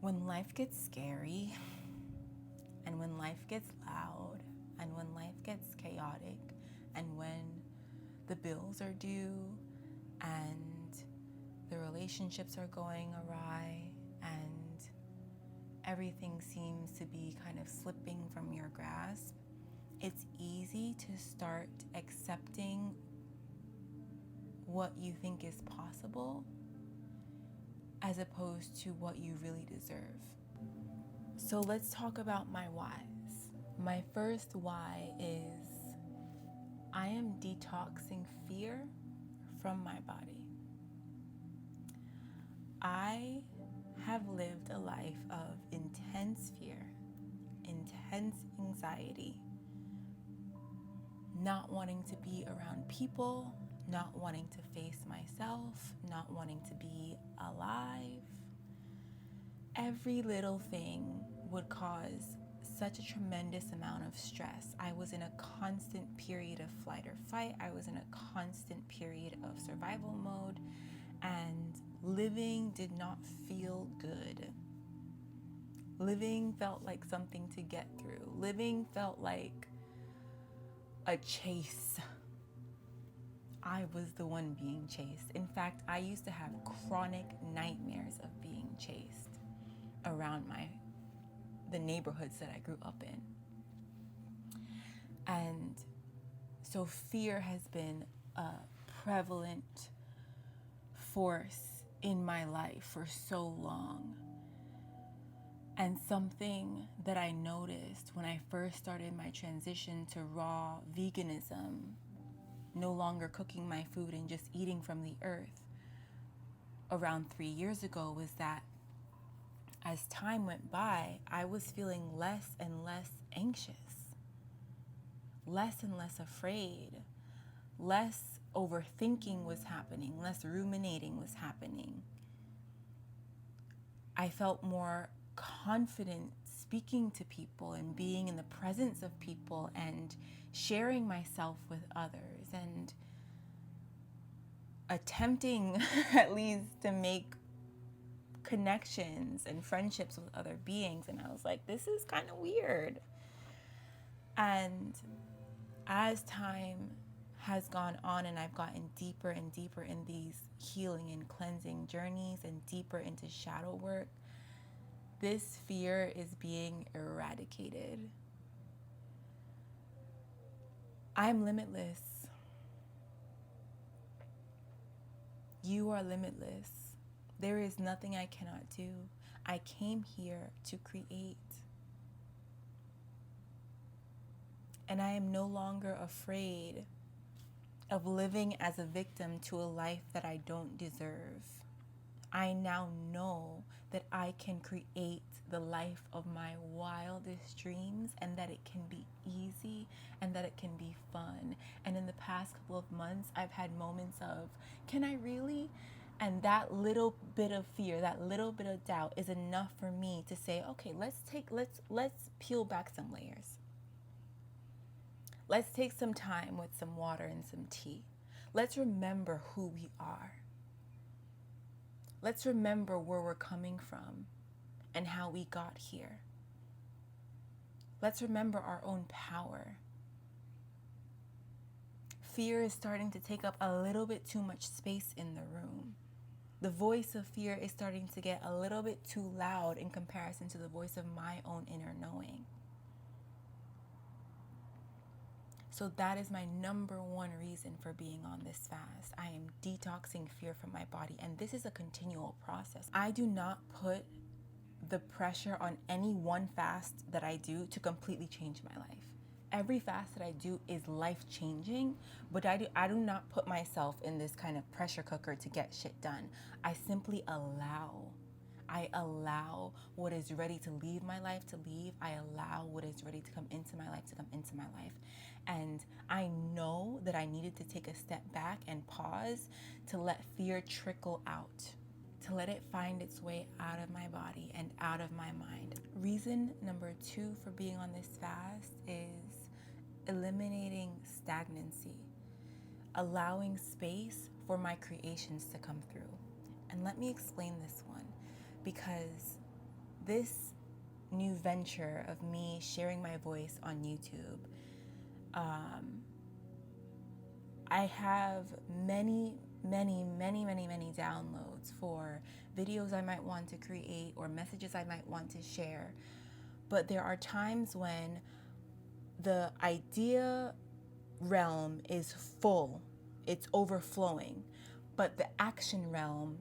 When life gets scary, and when life gets loud, and when life gets chaotic, and when the bills are due, and the relationships are going awry, and everything seems to be kind of slipping from your grasp, it's easy to start accepting what you think is possible as opposed to what you really deserve. So let's talk about my whys. My first why is I am detoxing fear from my body. I have lived a life of intense fear, intense anxiety, not wanting to be around people, not wanting to face myself, not wanting to be alive. Every little thing would cause such a tremendous amount of stress. I was in a constant period of flight or fight. I was in a constant period of survival mode, and living did not feel good. Living felt like something to get through. Living felt like a chase. I was the one being chased. In fact, I used to have chronic nightmares of being chased around the neighborhoods that I grew up in. And so fear has been a prevalent force in my life for so long. And something that I noticed when I first started my transition to raw veganism, no longer cooking my food and just eating from the earth, around 3 years ago, was that as time went by, I was feeling less and less anxious, less and less afraid, less overthinking was happening, less ruminating was happening. I felt more confident speaking to people and being in the presence of people and sharing myself with others and attempting at least to make connections and friendships with other beings. And I was like, this is kind of weird. And as time has gone on and I've gotten deeper and deeper in these healing and cleansing journeys and deeper into shadow work, this fear is being eradicated. I'm limitless. You are limitless. There is nothing I cannot do. I came here to create. And I am no longer afraid of living as a victim to a life that I don't deserve. I now know that I can create the life of my wildest dreams, and that it can be easy and that it can be fun. And in the past couple of months, I've had moments of, can I really? And that little bit of fear, that little bit of doubt is enough for me to say, okay, let's peel back some layers. Let's take some time with some water and some tea. Let's remember who we are. Let's remember where we're coming from and how we got here. Let's remember our own power. Fear is starting to take up a little bit too much space in the room. The voice of fear is starting to get a little bit too loud in comparison to the voice of my own inner knowing. So that is my number one reason for being on this fast. I am detoxing fear from my body, and this is a continual process. I do not put the pressure on any one fast that I do to completely change my life. Every fast that I do is life-changing, but I do not put myself in this kind of pressure cooker to get shit done. I simply allow. I allow what is ready to leave my life to leave. I allow what is ready to come into my life to come into my life. And I know that I needed to take a step back and pause to let fear trickle out, to let it find its way out of my body and out of my mind. Reason number 2 for being on this fast is eliminating stagnancy, allowing space for my creations to come through. And let me explain this one, because this new venture of me sharing my voice on YouTube, I have many downloads for videos I might want to create or messages I might want to share. But there are times when the idea realm is full, it's overflowing, but the action realm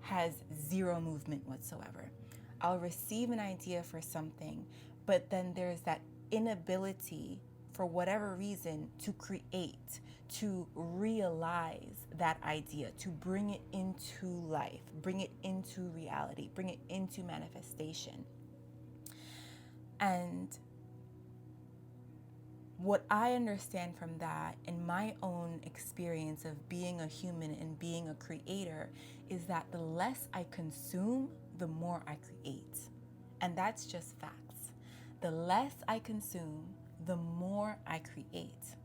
has zero movement whatsoever. I'll receive an idea for something, but then there's that inability, for whatever reason, to create, to realize that idea, to bring it into life, bring it into reality, bring it into manifestation. And what I understand from that, in my own experience of being a human and being a creator, is that the less I consume, the more I create. And that's just facts. The less I consume, the more I create.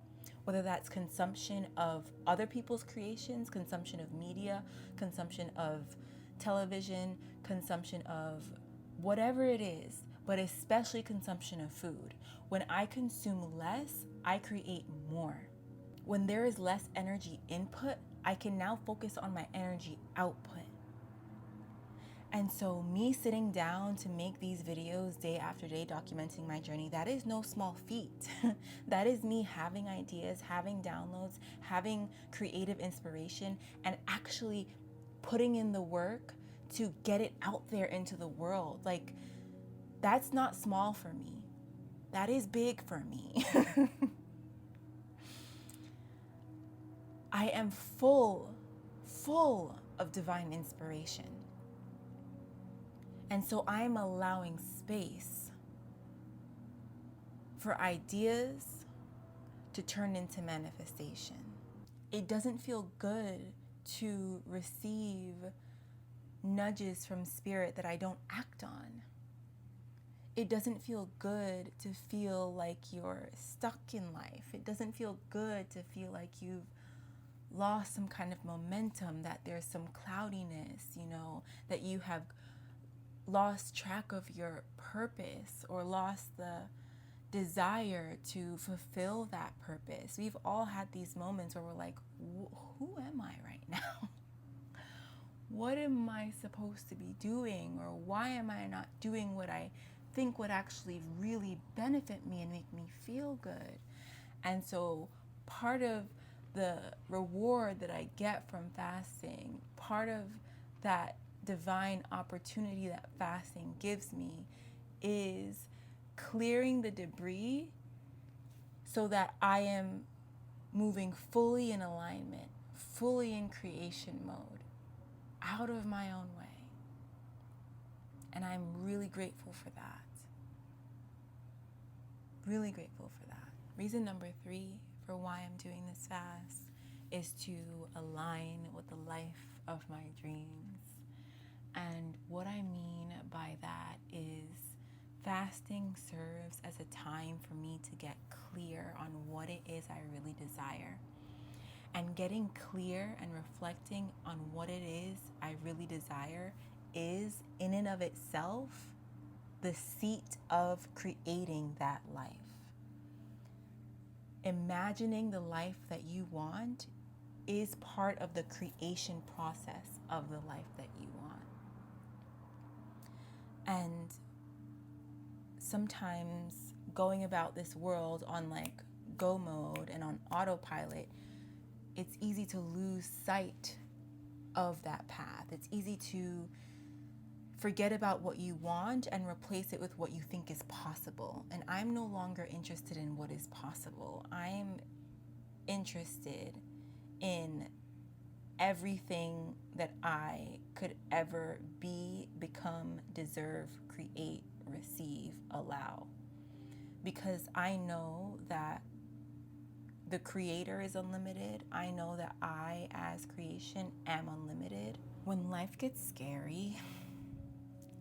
Whether that's consumption of other people's creations, consumption of media, consumption of television, consumption of whatever it is, but especially consumption of food. When I consume less, I create more. When there is less energy input, I can now focus on my energy output. And so me sitting down to make these videos day after day, documenting my journey, that is no small feat. That is me having ideas, having downloads, having creative inspiration, and actually putting in the work to get it out there into the world. Like, that's not small for me. That is big for me. I am full of divine inspiration. And so I'm allowing space for ideas to turn into manifestation. It doesn't feel good to receive nudges from spirit that I don't act on. It doesn't feel good to feel like you're stuck in life. It doesn't feel good to feel like you've lost some kind of momentum, that there's some cloudiness, that you have lost track of your purpose or lost the desire to fulfill that purpose. We've all had these moments where we're like, who am I right now? What am I supposed to be doing? Or why am I not doing what I think would actually really benefit me and make me feel good? And so part of the reward that I get from fasting, part of that divine opportunity that fasting gives me, is clearing the debris so that I am moving fully in alignment, fully in creation mode, out of my own way. And I'm really grateful for that. Really grateful for that. Reason number 3 for why I'm doing this fast is to align with the life of my dreams. And what I mean by that is fasting serves as a time for me to get clear on what it is I really desire. And getting clear and reflecting on what it is I really desire is, in and of itself, the seat of creating that life. Imagining the life that you want is part of the creation process of the life that you want. And sometimes going about this world on like go mode and on autopilot, it's easy to lose sight of that path. It's easy to forget about what you want and replace it with what you think is possible. And I'm no longer interested in what is possible. I'm interested in everything that I could ever be, become, deserve, create, receive, allow. Because I know that the creator is unlimited. I know that I, as creation, am unlimited. When life gets scary,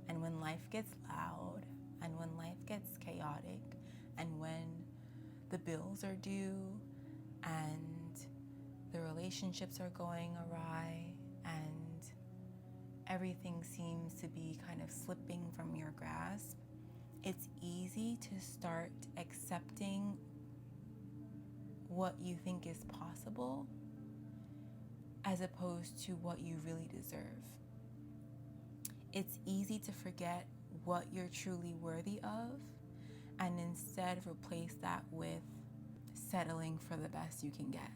and when life gets loud, and when life gets chaotic, and when the bills are due, and the relationships are going awry, and everything seems to be kind of slipping from your grasp, it's easy to start accepting what you think is possible as opposed to what you really deserve. It's easy to forget what you're truly worthy of and instead replace that with settling for the best you can get.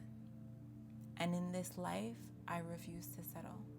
And in this life, I refuse to settle.